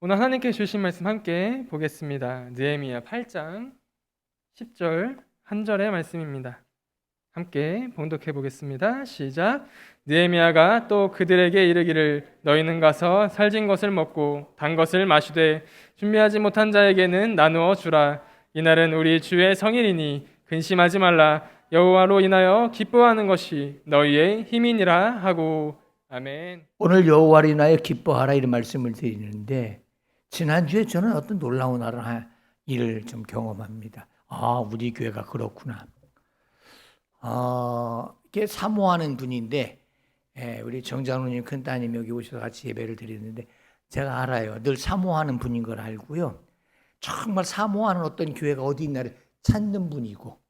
오늘 하나님께 주신 말씀 함께 보겠습니다. 느헤미야 8장 10절 한 절의 말씀입니다. 함께 봉독해 보겠습니다. 시작. 느헤미야가 또 그들에게 이르기를 너희는 가서 살진 것을 먹고 단 것을 마시되 준비하지 못한 자에게는 나누어 주라. 이날은 우리 주의 성일이니 근심하지 말라. 여호와로 인하여 기뻐하는 것이 너희의 힘이니라 하고. 아멘. 오늘 여호와로 인하여 기뻐하라 이런 말씀을 드리는데, 지난주에 저는 어떤 놀라운 일을 좀 경험합니다. 우리 교회가 그렇구나. 이게 사모하는 분인데, 우리 정장로님 큰따님 여기 오셔서 같이 예배를 드리는데 제가 알아요. 늘 사모하는 분인 걸 알고요. 정말 사모하는 어떤 교회가 어디 있나를 찾는 분이고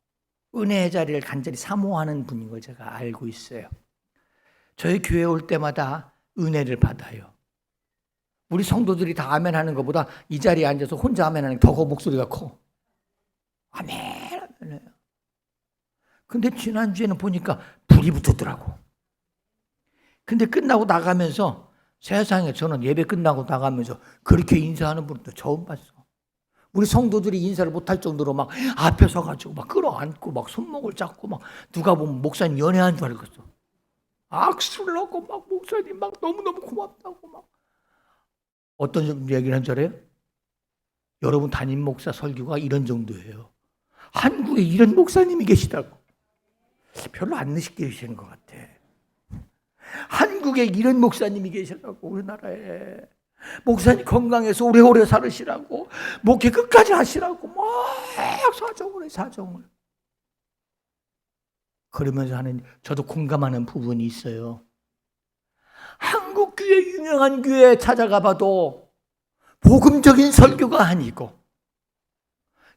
은혜의 자리를 간절히 사모하는 분인 걸 제가 알고 있어요. 저희 교회 올 때마다 은혜를 받아요. 우리 성도들이 다 아멘 하는 것보다 이 자리에 앉아서 혼자 아멘 하는 게 더 목소리가 커. 아멘, 아멘. 근데 지난주에는 보니까 불이 붙었더라고. 근데 끝나고 나가면서 세상에 저는 예배 끝나고 나가면서 그렇게 인사하는 분도 처음 봤어. 우리 성도들이 인사를 못할 정도로 막 앞에 서가지고 막 끌어안고 막 손목을 잡고 막 누가 보면 목사님 연애한 줄 알겠어. 악수를 하고 막 목사님 막 너무너무 고맙다고 막. 어떤 얘기를 한 줄 알아요? 여러분 담임 목사 설교가 이런 정도예요. 한국에 이런 목사님이 계시다고. 별로 안 느끼시는 것 같아. 한국에 이런 목사님이 계시다고. 우리나라에 목사님 건강해서 오래오래 살으시라고, 목회 끝까지 하시라고 막 사정을 해, 사정을. 그러면서 하는, 저도 공감하는 부분이 있어요. 한국 교회, 유명한 교회에 찾아가 봐도 복음적인 설교가 아니고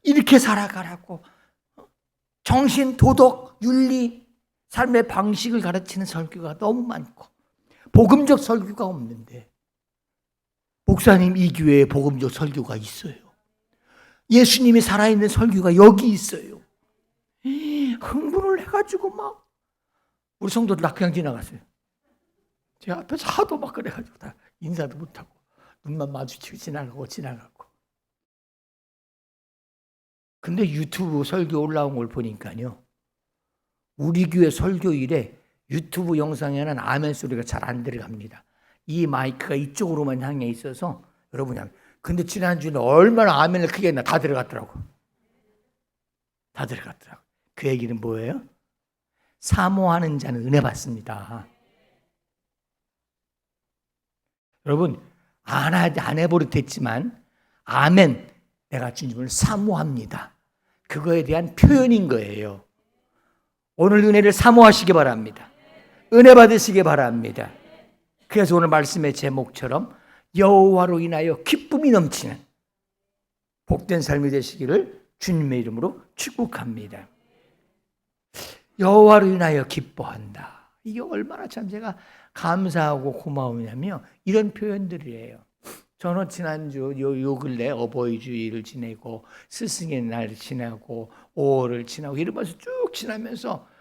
이렇게 살아가라고 정신, 도덕, 윤리, 삶의 방식을 가르치는 설교가 너무 많고 복음적 설교가 없는데, 목사님 이 교회에 복음적 설교가 있어요. 예수님이 살아있는 설교가 여기 있어요. 흥분을 해가지고 막 우리 성도들 다 그냥 지나갔어요. 제 앞에서 하도 막 그래가지고 다 인사도 못하고 눈만 마주치고 지나가고. 근데 유튜브 설교 올라온 걸 보니까요, 우리 교회 설교일에 유튜브 영상에는 아멘 소리가 잘 안 들어갑니다. 이 마이크가 이쪽으로만 향해 있어서 여러분이 하면. 근데 지난주는 얼마나 아멘을 크게 했나. 다 들어갔더라고. 다 들어갔더라고. 그 얘기는 뭐예요? 사모하는 자는 은혜 받습니다. 여러분, 안 해버릇했지만 아멘, 내가 주님을 사모합니다. 그거에 대한 표현인 거예요. 오늘 은혜를 사모하시기 바랍니다. 은혜 받으시기 바랍니다. 그래서 오늘 말씀의 제목처럼 여호와로 인하여 기쁨이 넘치는 복된 삶이 되시기를 주님의 이름으로 축복합니다. 여호와로 인하여 기뻐한다. 이게 얼마나 참 제가 감사하고 고마우냐면 이런 표현들이에요. 저는 지난주 요 근래 어버이 주일을 지내고 스승의 날 지나고 5월을 지나고 이러면서 쭉 지나면서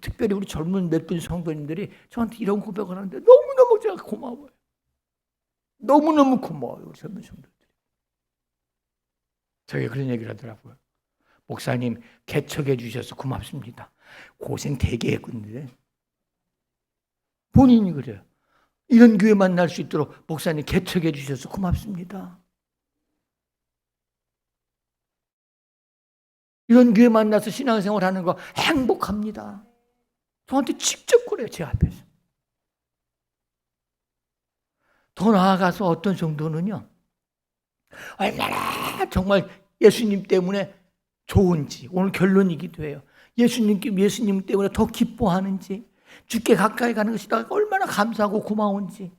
특별히 우리 젊은 몇 분 성도님들이 저한테 이런 고백을 하는데 너무너무 제가 고마워요. 너무너무 고마워요. 우리 젊은 성도들이. 저에게 그런 얘기를 하더라고요. 목사님 개척해 주셔서 고맙습니다. 고생 되게 했는데. 본인이 그래요. 이런 교회 만날 수 있도록 목사님 개척해 주셔서 고맙습니다. 이런 교회 만나서 신앙생활 하는 거 행복합니다. 저한테 직접 그래요. 제 앞에서. 더 나아가서 어떤 정도는요, 얼마나 정말 예수님 때문에 좋은지, 오늘 결론이기도 해요. 예수님 때문에 더 기뻐하는지, 주께 가까이 가는 것이 얼마나 감사하고 고마운지.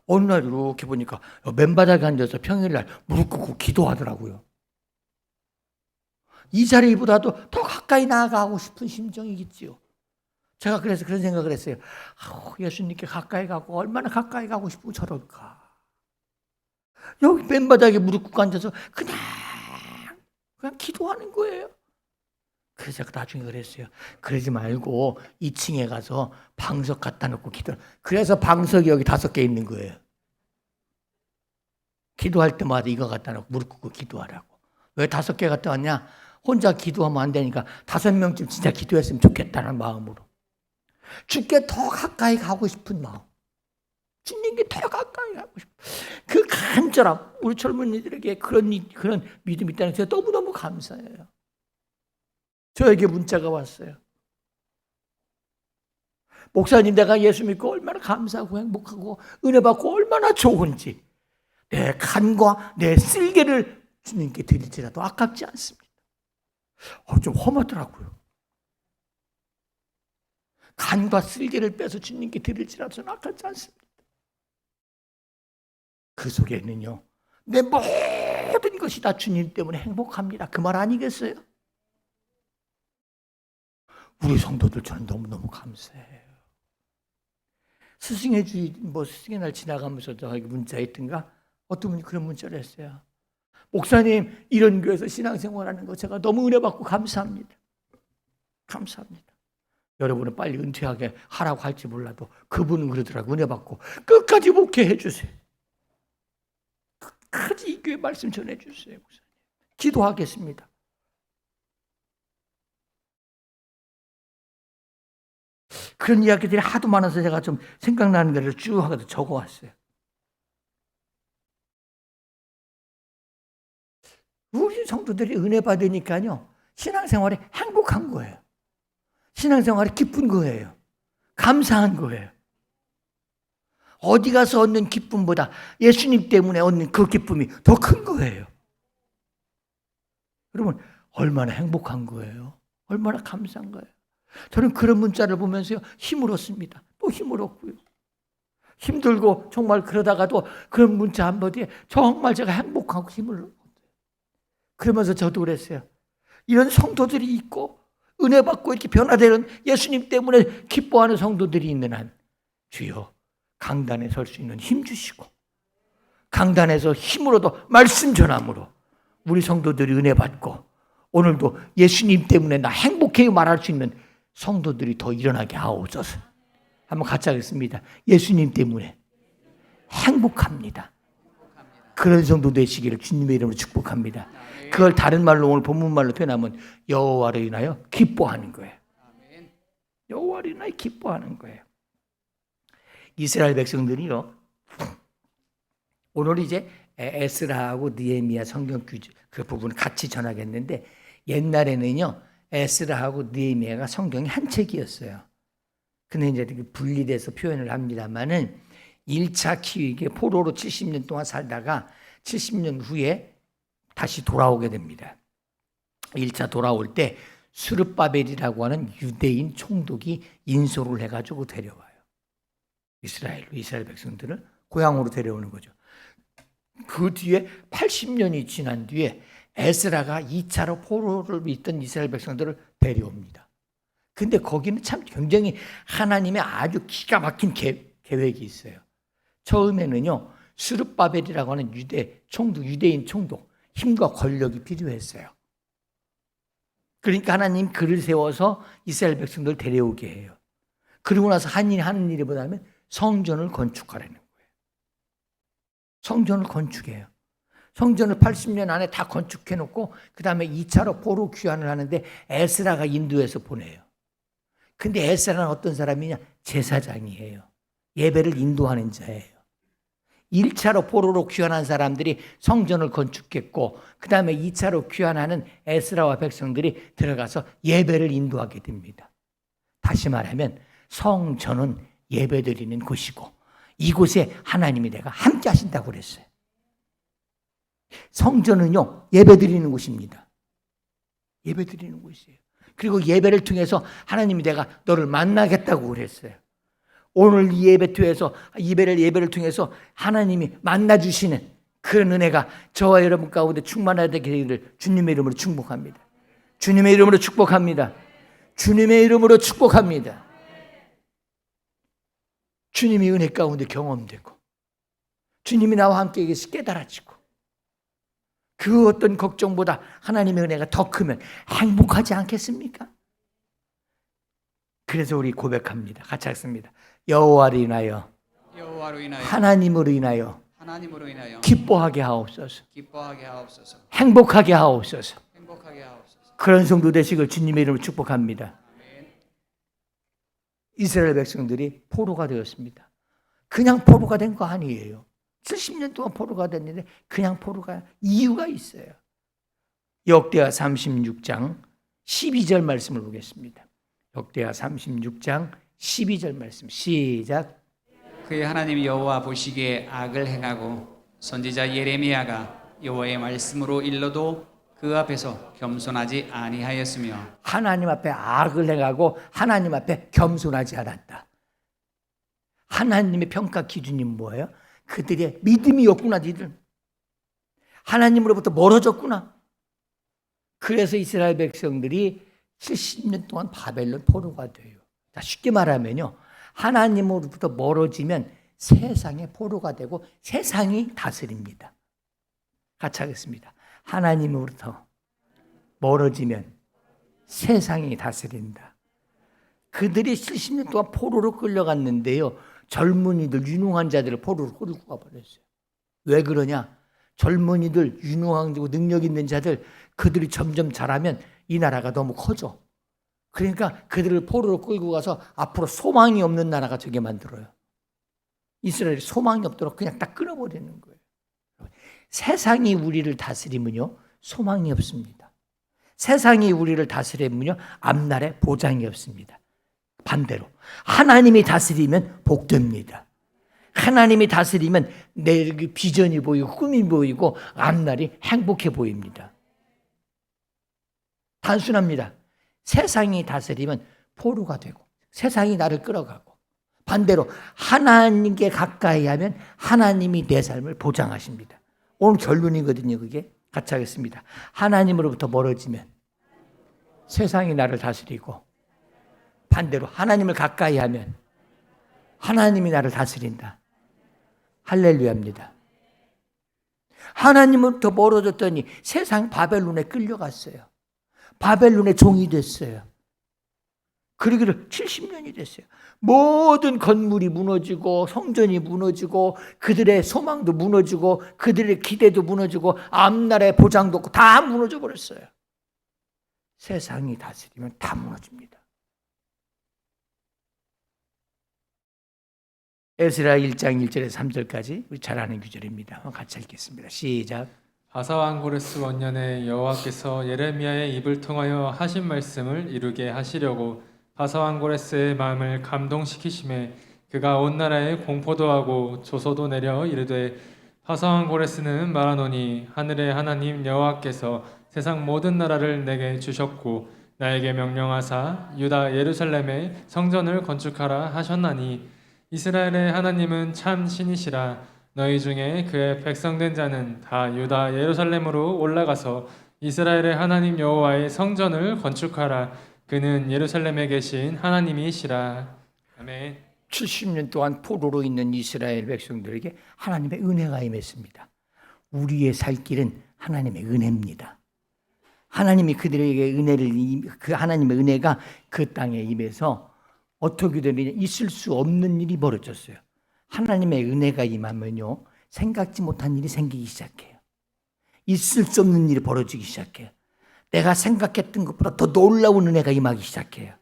어느 날 이렇게 보니까 맨바닥에 앉아서 평일날 무릎 꿇고 기도하더라고요. 이 자리보다도 더 가까이 나아가고 싶은 심정이겠지요. 제가 그래서 그런 생각을 했어요. 예수님께 가까이 가고 얼마나 가까이 가고 싶고 저럴까. 여기 맨바닥에 무릎 꿇고 앉아서 그냥 기도하는 거예요. 그래서 제가 나중에 그랬어요. 그러지 말고 2층에 가서 방석 갖다 놓고 기도. 그래서 방석이 여기 5개 있는 거예요. 기도할 때마다 이거 갖다 놓고 무릎 꿇고 기도하라고. 왜 5개 갖다 왔냐? 혼자 기도하면 안 되니까 5명쯤 진짜 기도했으면 좋겠다는 마음으로. 주께 더 가까이 가고 싶은 마음. 주님께 더 가까이 가고 싶은 그 간절함. 우리 젊은이들에게 그런 믿음이 있다는 게 너무너무 감사해요. 저에게 문자가 왔어요. 목사님, 내가 예수 믿고 얼마나 감사하고 행복하고 은혜 받고 얼마나 좋은지 내 간과 내 쓸개를 주님께 드릴지라도 아깝지 않습니다. 좀 험하더라고요. 간과 쓸개를 빼서 주님께 드릴지라도 저는 아깝지 않습니다. 그 속에는요, 내 모든 것이 다 주님 때문에 행복합니다. 그 말 아니겠어요? 우리 성도들 저는 너무너무 감사해요. 스승의 주일, 스승의 날 지나가면서 저에게 문자 있던가 어떤 분이 그런 문자를 했어요. 목사님, 이런 교회에서 신앙생활하는 거 제가 너무 은혜 받고 감사합니다. 감사합니다. 여러분은 빨리 은퇴하게 하라고 할지 몰라도 그분은 그러더라고요. 은혜 받고 끝까지 목회해 주세요. 끝까지 이 교회 말씀 전해 주세요. 목사님. 기도하겠습니다. 그런 이야기들이 하도 많아서 제가 좀 생각나는 데를 쭉 하고 적어왔어요. 우리 성도들이 은혜 받으니까요, 신앙생활이 행복한 거예요. 신앙생활이 기쁜 거예요. 감사한 거예요. 어디 가서 얻는 기쁨보다 예수님 때문에 얻는 그 기쁨이 더 큰 거예요. 여러분, 얼마나 행복한 거예요. 얼마나 감사한 거예요. 저는 그런 문자를 보면서요, 힘을 얻습니다. 또 힘을 얻고요. 힘들고 정말 그러다가도 그런 문자 한마디에 정말 제가 행복하고 힘을 얻어요. 그러면서 저도 그랬어요. 이런 성도들이 있고 은혜 받고 이렇게 변화되는 예수님 때문에 기뻐하는 성도들이 있는 한 주여 강단에 설 수 있는 힘 주시고 강단에서 힘을 얻어 말씀 전함으로 우리 성도들이 은혜 받고 오늘도 예수님 때문에 나 행복해요 말할 수 있는 성도들이 더 일어나게 하옵소서. 한번 같이 하겠습니다. 예수님 때문에 행복합니다. 그런 성도 되시기를 주님의 이름으로 축복합니다. 그걸 다른 말로 오늘 본문말로 표현하면 여호와로 인하여 기뻐하는 거예요. 여호와로 인하여 기뻐하는 거예요. 이스라엘 백성들이요, 오늘 이제 에스라하고 느헤미야 성경 그 부분을 같이 전하겠는데 옛날에는요 에스라하고 느헤미야가 성경이 한 책이었어요. 근데 이제 분리돼서 표현을 합니다만은 1차 키위게 포로로 70년 동안 살다가 70년 후에 다시 돌아오게 됩니다. 1차 돌아올 때 스룹바벨이라고 하는 유대인 총독이 인솔을 해가지고 데려와요. 이스라엘 백성들을 고향으로 데려오는 거죠. 그 뒤에 80년이 지난 뒤에 에스라가 2차로 포로를 있던 이스라엘 백성들을 데려옵니다. 근데 거기는 참 굉장히 하나님의 아주 기가 막힌 계획이 있어요. 처음에는요, 스룹바벨이라고 하는 유대인 총독, 힘과 권력이 필요했어요. 그러니까 하나님 그를 세워서 이스라엘 백성들을 데려오게 해요. 그러고 나서 하는 일이 뭐냐면 성전을 건축하라는 거예요. 성전을 건축해요. 성전을 80년 안에 다 건축해놓고 그 다음에 2차로 포로 귀환을 하는데 에스라가 인도해서 보내요. 근데 에스라는 어떤 사람이냐? 제사장이에요. 예배를 인도하는 자예요. 1차로 포로로 귀환한 사람들이 성전을 건축했고 그 다음에 2차로 귀환하는 에스라와 백성들이 들어가서 예배를 인도하게 됩니다. 다시 말하면 성전은 예배드리는 곳이고 이곳에 하나님이 내가 함께 하신다고 그랬어요. 성전은요 예배드리는 곳입니다. 예배드리는 곳이에요. 그리고 예배를 통해서 하나님이 내가 너를 만나겠다고 그랬어요. 오늘 이 예배를 통해서 하나님이 만나주시는 그런 은혜가 저와 여러분 가운데 충만하되기를 주님의 이름으로 축복합니다. 주님의 이름으로 축복합니다. 주님의 이름으로 축복합니다. 주님이 은혜 가운데 경험되고 주님이 나와 함께 계시 깨달아지고 그 어떤 걱정보다 하나님의 은혜가 더 크면 행복하지 않겠습니까? 그래서 우리 고백합니다. 같이 하겠습니다. 여호와로 인하여 하나님으로 인하여 하나님으로 인하여 기뻐하게 하옵소서. 기뻐하게 하옵소서. 행복하게 하옵소서. 행복하게 하옵소서. 그런 성도 되시길 주님의 이름으로 축복합니다. 이스라엘 백성들이 포로가 되었습니다. 그냥 포로가 된 거 아니에요. 70년 동안 포로가 됐는데 그냥 포로가 이유가 있어요. 역대하 36장 12절 말씀을 보겠습니다. 역대하 36장 12절 말씀 시작. 그의 하나님 여호와 보시기에 악을 행하고 선지자 예레미야가 여호와의 말씀으로 일러도 그 앞에서 겸손하지 아니하였으며 하나님 앞에 악을 행하고 하나님 앞에 겸손하지 않았다. 하나님의 평가 기준이 뭐예요? 그들의 믿음이 없구나. 니들 하나님으로부터 멀어졌구나. 그래서 이스라엘 백성들이 70년 동안 바벨론 포로가 돼요. 쉽게 말하면요, 하나님으로부터 멀어지면 세상의 포로가 되고 세상이 다스립니다. 같이 하겠습니다. 하나님으로부터 멀어지면 세상이 다스린다. 그들이 70년 동안 포로로 끌려갔는데요, 젊은이들, 유능한 자들을 포로로 끌고 가버렸어요. 왜 그러냐? 젊은이들, 유능하고 능력 있는 자들, 그들이 점점 자라면 이 나라가 너무 커져. 그러니까 그들을 포로로 끌고 가서 앞으로 소망이 없는 나라가 되게 만들어요. 이스라엘이 소망이 없도록 그냥 딱 끊어버리는 거예요. 세상이 우리를 다스리면요, 소망이 없습니다. 세상이 우리를 다스리면요, 앞날에 보장이 없습니다. 반대로 하나님이 다스리면 복됩니다. 하나님이 다스리면 내 비전이 보이고 꿈이 보이고 앞날이 행복해 보입니다. 단순합니다. 세상이 다스리면 포로가 되고 세상이 나를 끌어가고, 반대로 하나님께 가까이 하면 하나님이 내 삶을 보장하십니다. 오늘 결론이거든요. 그게 같이 하겠습니다. 하나님으로부터 멀어지면 세상이 나를 다스리고, 반대로 하나님을 가까이 하면 하나님이 나를 다스린다. 할렐루야입니다. 하나님으로부터 멀어졌더니 세상 바벨론에 끌려갔어요. 바벨론의 종이 됐어요. 그러기를 70년이 됐어요. 모든 건물이 무너지고 성전이 무너지고 그들의 소망도 무너지고 그들의 기대도 무너지고 앞날의 보장도 없고 다 무너져 버렸어요. 세상이 다스리면 다 무너집니다. 에스라 1장 1절에서 3절까지 우리 잘 아는 구절입니다. 같이 읽겠습니다. 시작. 바사왕 고레스 원년에 여호와께서 예레미야의 입을 통하여 하신 말씀을 이루게 하시려고 바사왕 고레스의 마음을 감동시키심에 그가 온 나라에 공포도 하고 조소도 내려 이르되, 바사왕 고레스는 말하노니 하늘의 하나님 여호와께서 세상 모든 나라를 내게 주셨고 나에게 명령하사 유다 예루살렘에 성전을 건축하라 하셨나니, 이스라엘의 하나님은 참 신이시라. 너희 중에 그의 백성된 자는 다 유다 예루살렘으로 올라가서 이스라엘의 하나님 여호와의 성전을 건축하라. 그는 예루살렘에 계신 하나님이시라. 아멘. 70년 동안 포로로 있는 이스라엘 백성들에게 하나님의 은혜가 임했습니다. 우리의 살 길은 하나님의 은혜입니다. 하나님이 그들에게 그 하나님의 은혜가 그 땅에 임해서 어떻게 되느냐, 있을 수 없는 일이 벌어졌어요. 하나님의 은혜가 임하면요, 생각지 못한 일이 생기기 시작해요. 있을 수 없는 일이 벌어지기 시작해요. 내가 생각했던 것보다 더 놀라운 은혜가 임하기 시작해요.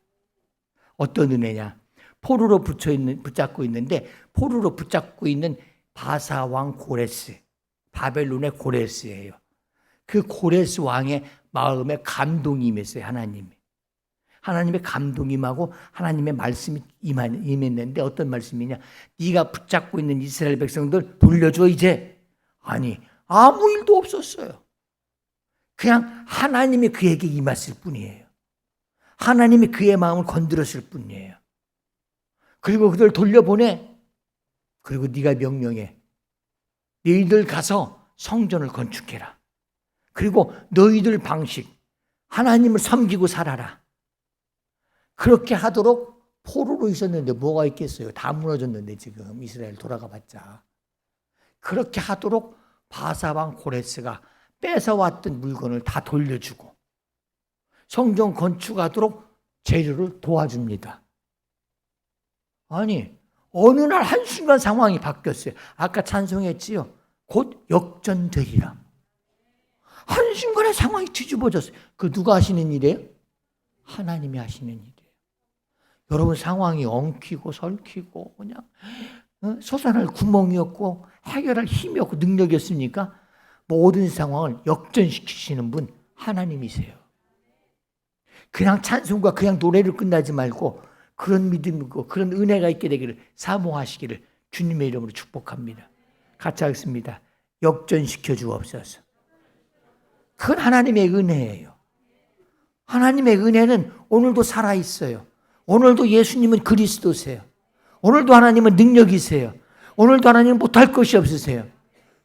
어떤 은혜냐? 포로로 붙잡고 있는데, 포로로 붙잡고 있는 바사 왕 고레스, 바벨론의 고레스예요. 그 고레스 왕의 마음에 감동이 임했어요. 하나님의 감동이 임하고 하나님의 말씀이 임했는데, 어떤 말씀이냐? 네가 붙잡고 있는 이스라엘 백성들 돌려줘 이제. 아니, 아무 일도 없었어요. 그냥 하나님이 그에게 임했을 뿐이에요. 하나님이 그의 마음을 건드렸을 뿐이에요. 그리고 그들 돌려보내. 그리고 네가 명령해. 너희들 가서 성전을 건축해라. 그리고 너희들 방식, 하나님을 섬기고 살아라. 그렇게 하도록 포로로 있었는데 뭐가 있겠어요? 다 무너졌는데 지금 이스라엘 돌아가 봤자. 그렇게 하도록 바사왕 고레스가 뺏어왔던 물건을 다 돌려주고 성전 건축하도록 재료를 도와줍니다. 아니, 어느 날 한순간 상황이 바뀌었어요. 아까 찬송했지요. 곧 역전되리라. 한순간에 상황이 뒤집어졌어요. 그 누가 하시는 일이에요? 하나님이 하시는 일이에요. 여러분 상황이 엉키고 설키고 그냥 솟아날 구멍이었고 해결할 힘이 없고 능력이었습니까? 모든 상황을 역전시키시는 분 하나님이세요. 그냥 찬송과 그냥 노래를 끝나지 말고 그런 믿음이고 그런 은혜가 있게 되기를 사모하시기를 주님의 이름으로 축복합니다. 같이 하겠습니다. 역전시켜 주옵소서. 그건 하나님의 은혜예요. 하나님의 은혜는 오늘도 살아있어요. 오늘도 예수님은 그리스도세요. 오늘도 하나님은 능력이세요. 오늘도 하나님은 못할 것이 없으세요.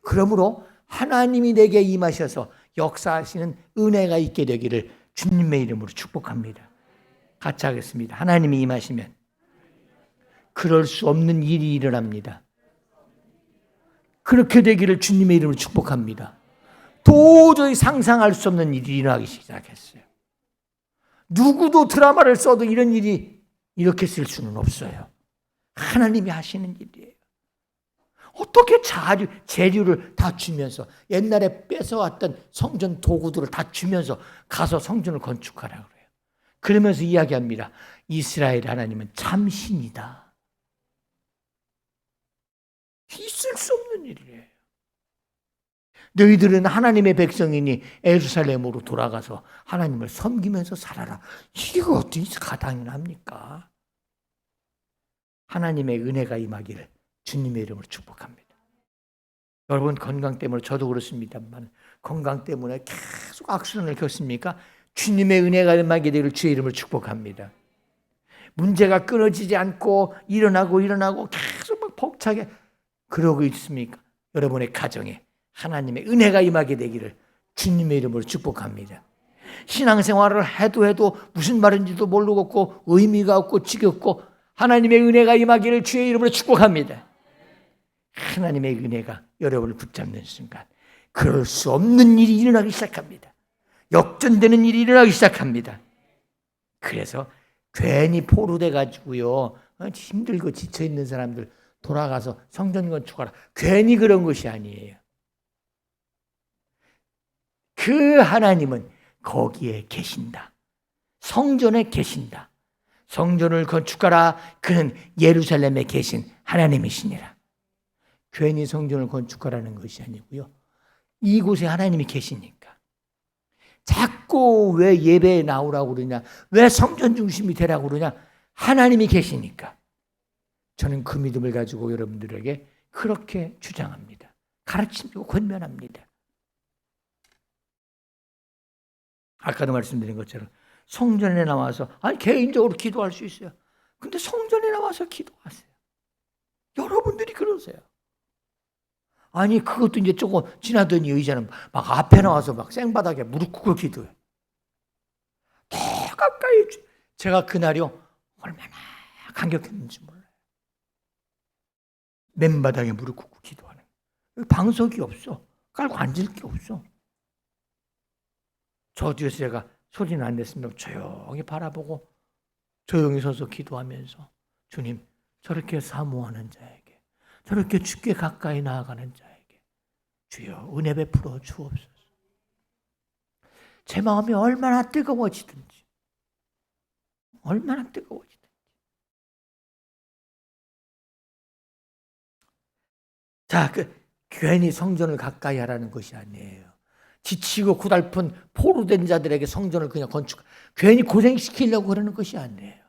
그러므로 하나님이 내게 임하셔서 역사하시는 은혜가 있게 되기를 주님의 이름으로 축복합니다. 같이 하겠습니다. 하나님이 임하시면 그럴 수 없는 일이 일어납니다. 그렇게 되기를 주님의 이름으로 축복합니다. 도저히 상상할 수 없는 일이 일어나기 시작했어요. 누구도 드라마를 써도 이런 일이 이렇게 쓸 수는 없어요. 하나님이 하시는 일이에요. 어떻게 재료를 다 주면서 옛날에 뺏어왔던 성전 도구들을 다 주면서 가서 성전을 건축하라고 그래요. 그러면서 이야기합니다. 이스라엘 하나님은 참신이다. 있을 수 없는 일이에요. 너희들은 하나님의 백성이니 예루살렘으로 돌아가서 하나님을 섬기면서 살아라. 이거 어떻게 가당합니까? 하나님의 은혜가 임하기를 주님의 이름으로 축복합니다. 여러분 건강 때문에 저도 그렇습니다만 건강 때문에 계속 악순환을 겪습니까? 주님의 은혜가 임하게 되기를 주의 이름으로 축복합니다. 문제가 끊어지지 않고 일어나고 계속 막 벅차게 그러고 있습니까? 여러분의 가정에 하나님의 은혜가 임하게 되기를 주님의 이름으로 축복합니다. 신앙생활을 해도 무슨 말인지도 모르겠고 의미가 없고 지겹고 하나님의 은혜가 임하기를 주의 이름으로 축복합니다. 하나님의 은혜가 여러분을 붙잡는 순간 그럴 수 없는 일이 일어나기 시작합니다. 역전되는 일이 일어나기 시작합니다. 그래서 괜히 포로돼 가지고요 힘들고 지쳐있는 사람들 돌아가서 성전 건축하라. 괜히 그런 것이 아니에요. 그 하나님은 거기에 계신다. 성전에 계신다. 성전을 건축하라. 그는 예루살렘에 계신 하나님이시니라. 괜히 성전을 건축하라는 것이 아니고요. 이곳에 하나님이 계시니까. 자꾸 왜 예배에 나오라고 그러냐, 왜 성전 중심이 되라고 그러냐, 하나님이 계시니까. 저는 그 믿음을 가지고 여러분들에게 그렇게 주장합니다. 가르치고 권면합니다. 아까도 말씀드린 것처럼 성전에 나와서 개인적으로 기도할 수 있어요. 근데 성전에 나와서 기도하세요. 여러분들이 그러세요. 아니 그것도 이제 조금 지나더니 의자는 막 앞에 나와서 막 생바닥에 무릎 꿇고 기도해요. 더 가까이 제가 그날이요 얼마나 감격했는지 몰라요. 맨바닥에 무릎 꿇고 기도하는 방석이 없어. 깔고 앉을 게 없어. 저 뒤에서 제가 소리는 안 냈습니다. 조용히 바라보고 조용히 서서 기도하면서 주님 저렇게 사모하는 자에게 저렇게 주께 가까이 나아가는 자에게 주여 은혜 베풀어 주옵소서. 제 마음이 얼마나 뜨거워지든지 자, 괜히 성전을 가까이 하라는 것이 아니에요. 지치고 고달픈 포로된 자들에게 성전을 그냥 괜히 고생시키려고 그러는 것이 아니에요.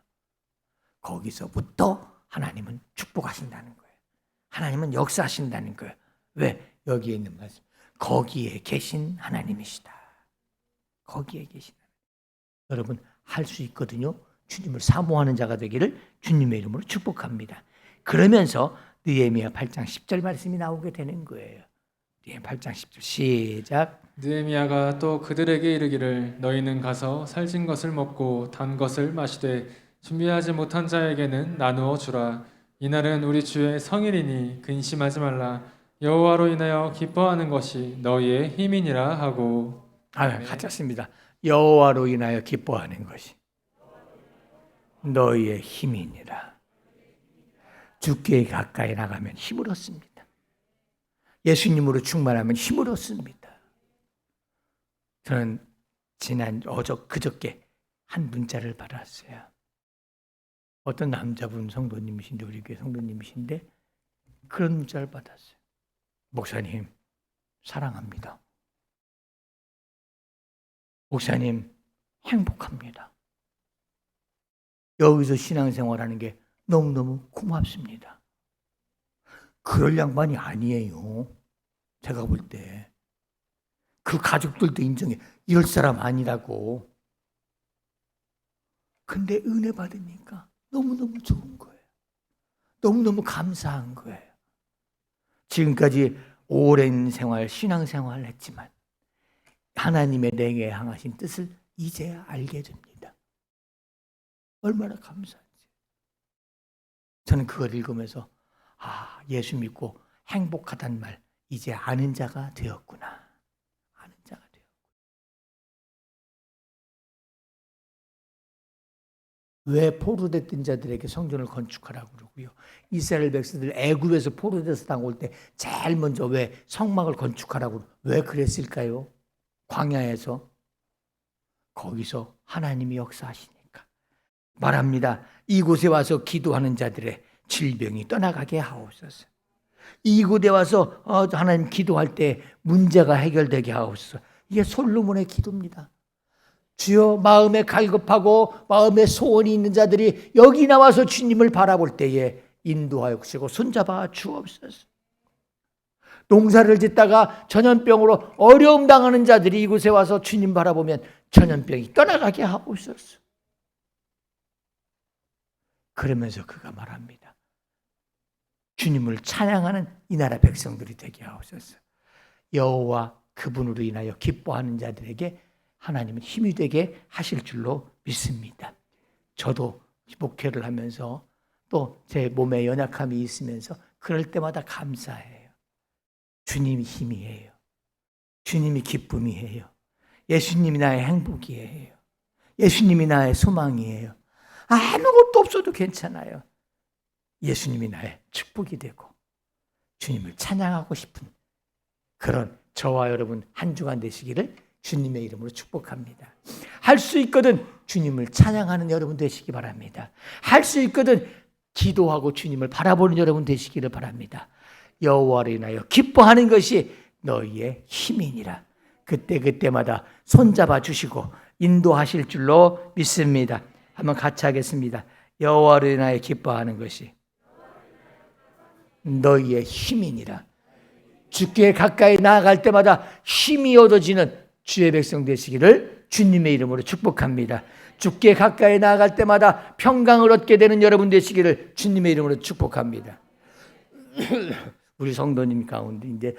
거기서부터 하나님은 축복하신다는 거예요. 하나님은 역사하신다는 거예요. 왜? 여기에 있는 말씀. 거기에 계신 하나님이시다. 거기에 계신 하나님. 여러분 할 수 있거든요. 주님을 사모하는 자가 되기를 주님의 이름으로 축복합니다. 그러면서 느헤미야 8장 10절 말씀이 나오게 되는 거예요. 느헤미야 8장 10절 시작. 느헤미야가 또 그들에게 이르기를 너희는 가서 살진 것을 먹고 단 것을 마시되 준비하지 못한 자에게는 나누어 주라. 이날은 우리 주의 성일이니 근심하지 말라. 여호와로 인하여 기뻐하는 것이 너희의 힘이니라 하고. 같이 했습니다. 여호와로 인하여 기뻐하는 것이 너희의 힘이니라. 주께 가까이 나가면 힘을 얻습니다. 예수님으로 충만하면 힘을 얻습니다. 저는 그저께 한 문자를 받았어요. 어떤 남자분 성도님이신데, 우리 교회 성도님이신데 그런 문자를 받았어요. 목사님, 사랑합니다. 목사님, 행복합니다. 여기서 신앙생활하는 게 너무너무 고맙습니다. 그럴 양반이 아니에요. 제가 볼 때. 그 가족들도 인정해. 이럴 사람 아니라고. 근데 은혜 받으니까 너무너무 좋은 거예요. 너무너무 감사한 거예요. 지금까지 오랜 생활, 신앙생활을 했지만 하나님의 내게 향하신 뜻을 이제야 알게 됩니다. 얼마나 감사한지. 저는 그걸 읽으면서 예수 믿고 행복하단 말 이제 아는 자가 되었구나. 아는 자가 되었구나. 왜 포로됐던 자들에게 성전을 건축하라고 그러고요. 이스라엘 백성들 애굽에서 포로돼서 당올 때 제일 먼저 왜 성막을 건축하라고 왜 그랬을까요? 광야에서 거기서 하나님이 역사하시니까 말합니다. 이곳에 와서 기도하는 자들의 질병이 떠나가게 하옵소서. 이곳에 와서 하나님 기도할 때 문제가 해결되게 하옵소서. 이게 솔로몬의 기도입니다. 주여, 마음에 갈급하고 마음에 소원이 있는 자들이 여기 나와서 주님을 바라볼 때에 인도하여 주시고 손잡아 주옵소서. 농사를 짓다가 전염병으로 어려움 당하는 자들이 이곳에 와서 주님 바라보면 전염병이 떠나가게 하옵소서. 그러면서 그가 말합니다. 주님을 찬양하는 이 나라 백성들이 되게 하옵소서. 여호와 그분으로 인하여 기뻐하는 자들에게 하나님은 힘이 되게 하실 줄로 믿습니다. 저도 목회를 하면서 또 제 몸에 연약함이 있으면서 그럴 때마다 감사해요. 주님이 힘이에요. 주님이 기쁨이에요. 예수님이 나의 행복이에요. 예수님이 나의 소망이에요. 아무것도 없어도 괜찮아요. 예수님이 나의 축복이 되고 주님을 찬양하고 싶은 그런 저와 여러분 한 주간 되시기를 주님의 이름으로 축복합니다. 할 수 있거든 주님을 찬양하는 여러분 되시기 바랍니다. 할 수 있거든 기도하고 주님을 바라보는 여러분 되시기를 바랍니다. 여호와를 인하여 기뻐하는 것이 너희의 힘이니라. 그때마다 손잡아 주시고 인도하실 줄로 믿습니다. 한번 같이 하겠습니다. 여호와를 인하여 기뻐하는 것이 너희의 힘이니라. 주께 가까이 나아갈 때마다 힘이 얻어지는 주의 백성 되시기를 주님의 이름으로 축복합니다. 주께 가까이 나아갈 때마다 평강을 얻게 되는 여러분 되시기를 주님의 이름으로 축복합니다. 우리 성도님 가운데 이제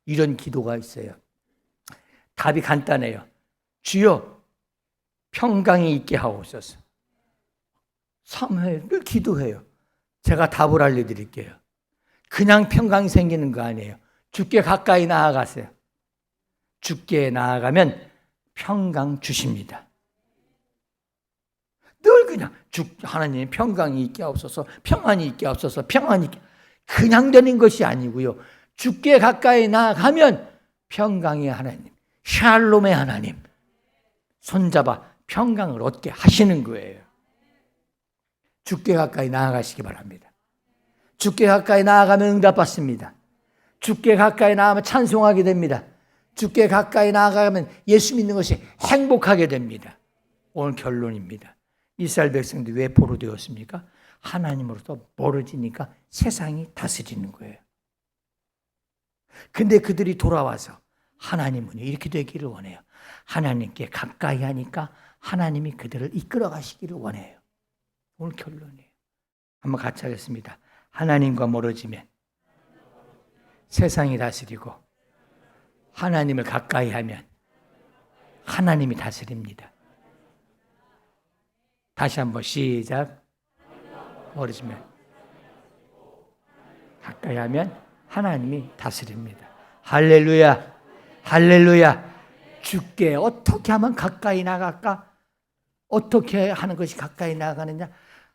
이런 기도가 있어요. 답이 간단해요. 주여 평강이 있게 하옵소서. 3회를 기도해요. 제가 답을 알려드릴게요. 그냥 평강이 생기는 거 아니에요. 주께 가까이 나아가세요. 주께 나아가면 평강 주십니다. 늘 그냥 하나님 평강이 있게 하옵소서, 평안이 있게 하옵소서, 평안이 있게. 그냥 되는 것이 아니고요. 주께 가까이 나아가면 평강의 하나님, 샬롬의 하나님 손잡아 평강을 얻게 하시는 거예요. 주께 가까이 나아가시기 바랍니다. 주께 가까이 나아가면 응답받습니다. 주께 가까이 나아가면 찬송하게 됩니다. 주께 가까이 나아가면 예수 믿는 것이 행복하게 됩니다. 오늘 결론입니다. 이스라엘 백성들이 왜 포로되었습니까? 하나님으로부터 멀어지니까 세상이 다스리는 거예요. 근데 그들이 돌아와서 하나님은 이렇게 되기를 원해요. 하나님께 가까이 하니까 하나님이 그들을 이끌어 가시기를 원해요. 오늘 결론이에요. 한번 같이 하겠습니다. 하나님과 멀어지면 세상이 다스리고 하나님을 가까이 하면 하나님이 다스립니다. 다시 한번 시작. 멀어지면 가까이 하면 하나님이 다스립니다. 할렐루야, 할렐루야. 주께 어떻게 하면 가까이 나갈까? 어떻게 하는 것이 가까이 나가느냐?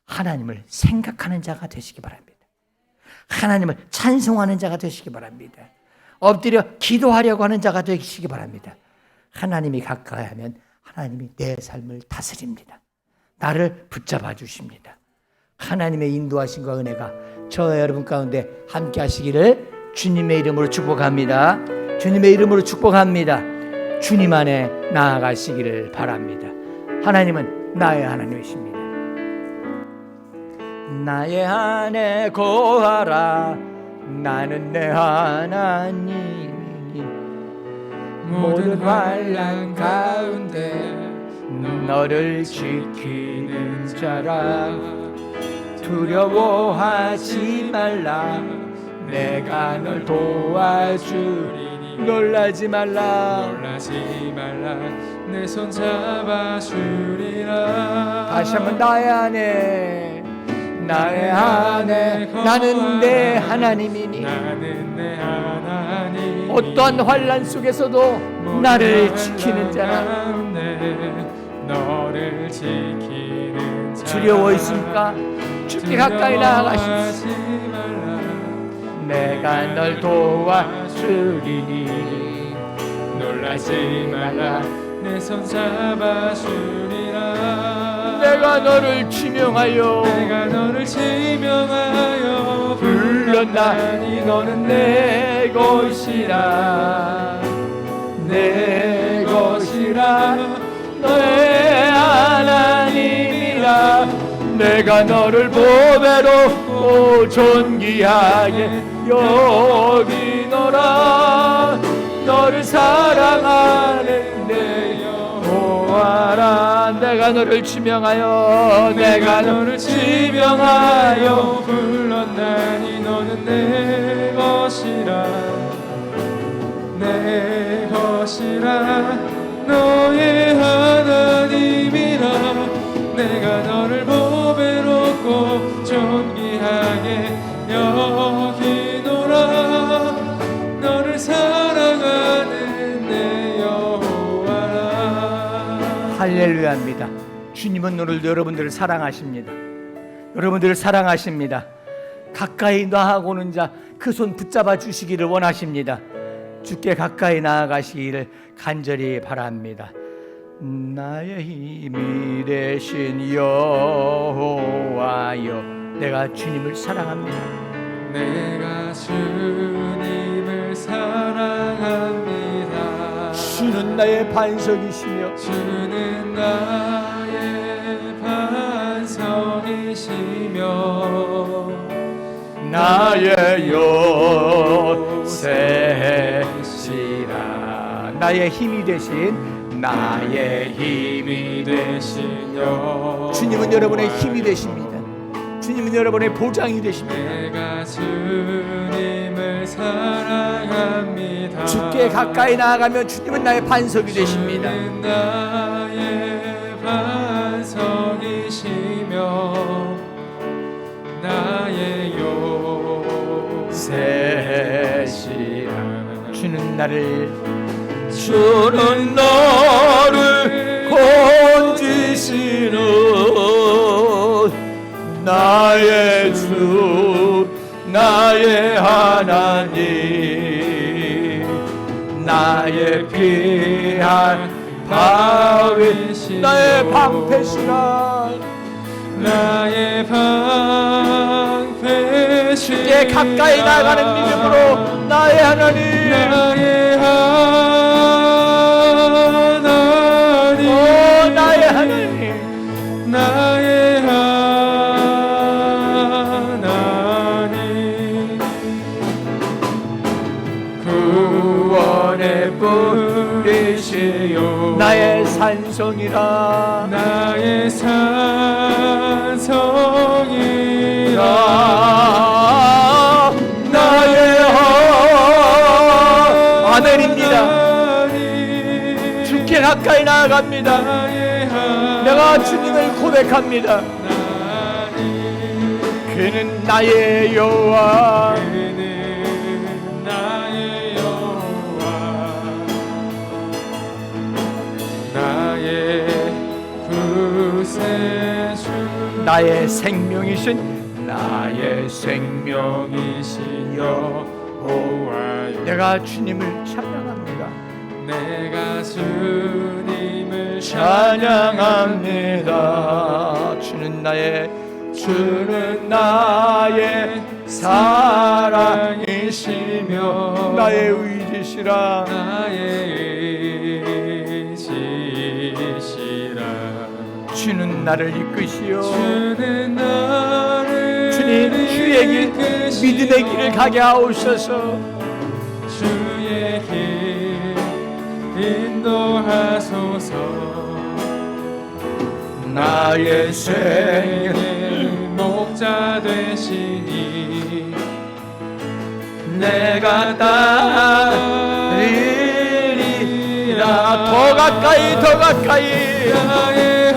하나님을 생각하는 자가 되시기 바랍니다. 하나님을 찬송하는 자가 되시기 바랍니다. 엎드려 기도하려고 하는 자가 되시기 바랍니다. 하나님이 가까이 하면 하나님이 내 삶을 다스립니다. 나를 붙잡아 주십니다. 하나님의 인도하심과 은혜가 저와 여러분 가운데 함께 하시기를 주님의 이름으로 축복합니다. 주님의 이름으로 축복합니다. 주님 안에 나아가시기를 바랍니다. 하나님은 나의 하나님이십니다. 나의 안에 거하라. 나는 내 하나님이니 모든 환난 가운데 너를 지키는 자라. 두려워하지 말라. 내가 널 도와주리니 놀라지 말라. 내 손 잡아주리라. 다시 한번 나의 안에 나는 내 하나님이니 어떠한 환난 속에서도 나를 지키는 자라. 너를 지키는 자라. 두려워 있습니까? 주께 가까이 나아가십시오. 내가 널 도와주리니 놀라지 말라. 내 손 잡아주리라. 내가 너를 지명하여 불렀나니 너는 내 것이라. 내 것이라. 너의 하나님이라. 내가 너를 보배롭고 존귀하게 여기노라. 너를 사랑하는 내 여호와라. 내가 너를 지명하여 불렀나니 너는 내 것이라. 내 것이라. 너의 하나님이라. 내가 너를 보배롭고 존귀하게 여기노라. 너를 사랑하는 내 여호와라. 할렐루야입니다. 주님은 오늘도 여러분들을 사랑하십니다. 여러분들을 사랑하십니다. 가까이 나아오는 자 그 손 붙잡아 주시기를 원하십니다. 주께 가까이 나아가시기를 간절히 바랍니다. 나의 힘이 되신 여호와여. 내가 주님을 사랑합니다. 내가 주님을 사랑합니다. 주는 나의 반석이시며 주는 나의 반석이시며 나의 요새시라. 나의 힘이 되신 주님은 여러분의 힘이 되십니다. 주님은 여러분의 보장이 되십니다. 내가 주님을 사랑합니다. 주께 가까이 나아가면 주님은 나의 반석이 되십니다. 주는 나의 반석이시며 나의 요새시라. 주는 너를 건지시는 나의 주 나의 하나님. 나의 귀한 바위 나의 방패시라. 나의 방패시라. 주께 가까이 나가는 믿음으로 나의 하나님. 나의 하나님. 오 나의 하나님. 나의 하나님. 구원의 뿌리시요 나의 산성이라. 나의 산성이라. 나의 아멘입니다. 주께 가까이 나아갑니다. 내가 주님을 고백합니다. 그는 나의 여호와. 나의 구세주. 나의 생명이신 나의 생명이신 여호와여. 내가 주님을 찬양합니다. 내가 주님을 찬양합니다. 주는 나의 사랑이시며 나의 의지시라. 주는 나를 이끄시오. 주는 나를 주님 주의 길 믿음의 길을 가게 하옵소서. 주의 길 인도하소서. 나의 생명 목자 되시니 내가 따르리라. 더 가까이 더 가까이. 나의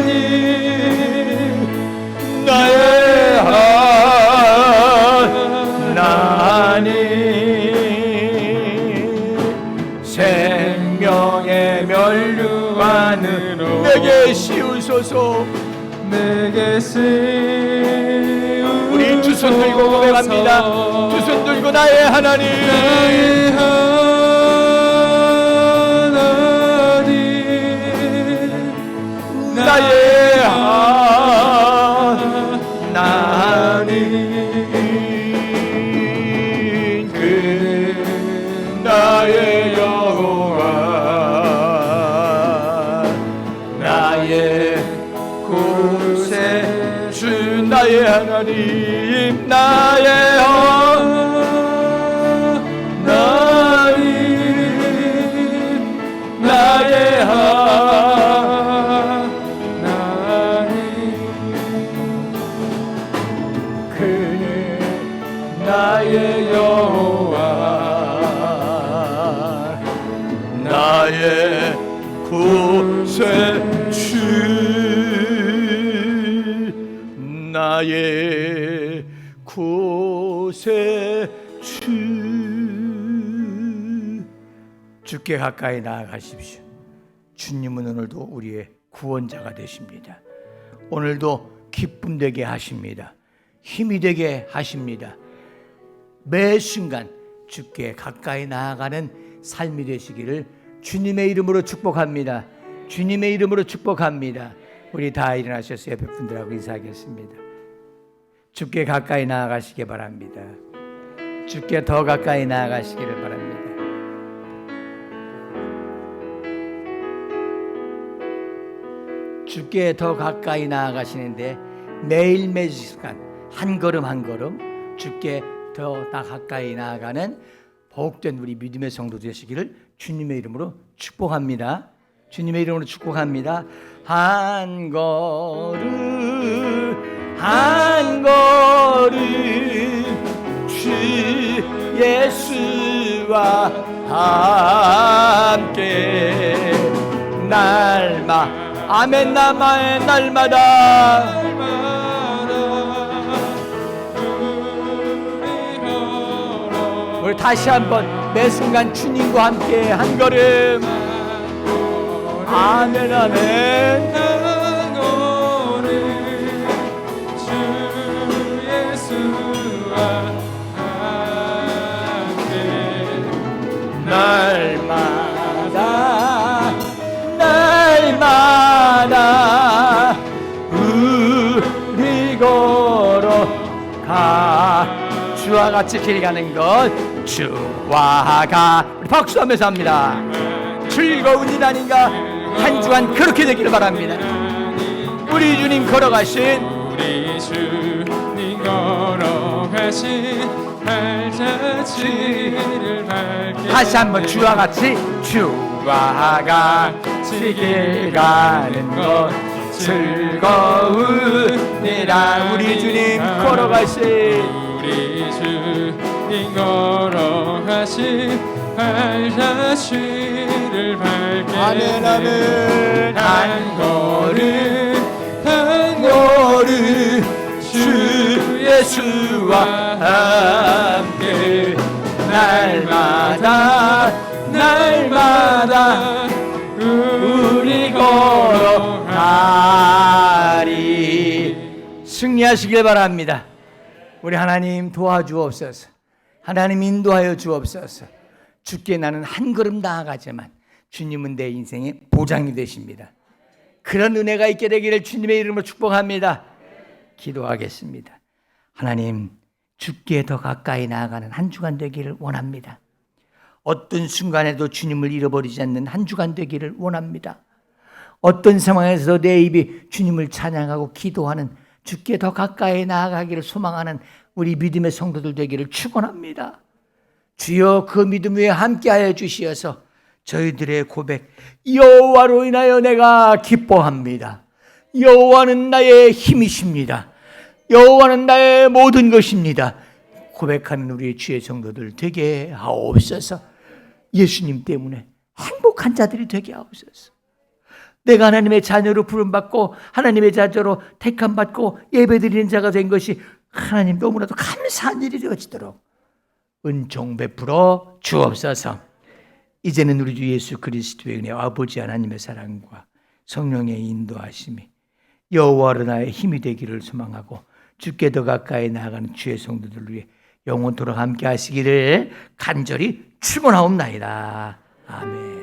하나님 나의 하나님 생명의 면류관으로 내게 씌우소서. 내게 씌우소서. 우리 두 손 들고 고백합니다. 두 손 들고 나의 하나님 나의 하나님 그 나의 여호와 나의 곳에 주 나의 하나님 나의 하나님 나의 나의 여호와 나의 구세주 나의 구세주. 주께 가까이 나아가십시오. 주님은 오늘도 우리의 구원자가 되십니다. 오늘도 기쁨 되게 하십니다. 힘이 되게 하십니다. 매 순간 주께 가까이 나아가는 삶이 되시기를 주님의 이름으로 축복합니다. 주님의 이름으로 축복합니다. 우리 다 일어나셔서 옆에 분들하고 인사하겠습니다. 주께 가까이 나아가시기 바랍니다. 주께 더 가까이 나아가시기를 바랍니다. 주께 더 가까이 나아가시는데 매일매일 시간 한 걸음 한 걸음 주께 더 가까이 나아가는 복된 우리 믿음의 성도 되시기를 주님의 이름으로 축복합니다. 주님의 이름으로 축복합니다. 한 걸음 한 걸음 주 예수와 함께 날마다 아멘 나마의 날마다 우리 다시 한번 매 순간 주님과 함께 한 걸음 아멘 아멘 한 걸음 주 예수와 함께 날마다 날마다 우리 걸어가 주와 같이 길 가는 것 주와 가 우리 박수하면서 합니다. 즐거운 일 아닌가? 한 주간 그렇게 되기를 바랍니다. 우리 주님 걸어가신 우리 주님 걸어가신 발자취를 밟게 다시 한번 주와 같이 주와 같이 길 가는 것 즐거운 일아 우리 주님 걸어가신 우리 주님 걸어가신 발자취를 밟게 아멘 아멘 한 걸음 한 걸음 주 예수와 함께 날마다 날마다 우리 걸어 승리하시길 바랍니다. 우리 하나님 도와주옵소서. 하나님 인도하여 주옵소서. 주께 나는 한 걸음 나아가지만 주님은 내 인생의 보장이 되십니다. 그런 은혜가 있게 되기를 주님의 이름으로 축복합니다. 기도하겠습니다. 하나님, 주께 더 가까이 나아가는 한 주간 되기를 원합니다. 어떤 순간에도 주님을 잃어버리지 않는 한 주간 되기를 원합니다. 어떤 상황에서도 내 입이 주님을 찬양하고 기도하는, 주께 더 가까이 나아가기를 소망하는 우리 믿음의 성도들 되기를 축원합니다. 주여, 그 믿음 위에 함께하여 주시어서 저희들의 고백, 여호와로 인하여 내가 기뻐합니다. 여호와는 나의 힘이십니다. 여호와는 나의 모든 것입니다. 고백하는 우리 주의 성도들 되게 하옵소서. 예수님 때문에 행복한 자들이 되게 하옵소서. 내가 하나님의 자녀로 부름받고 하나님의 자녀로 택함받고 예배드리는 자가 된 것이 하나님 너무나도 감사한 일이 되어지도록 은총 베풀어 주옵소서. 이제는 우리 주 예수 그리스도의 은혜와 아버지 하나님의 사랑과 성령의 인도하심이 여호와로 나의 힘이 되기를 소망하고 주께 더 가까이 나아가는 주의 성도들을 위해 영원토록 함께 하시기를 간절히 축원하옵나이다. 아멘.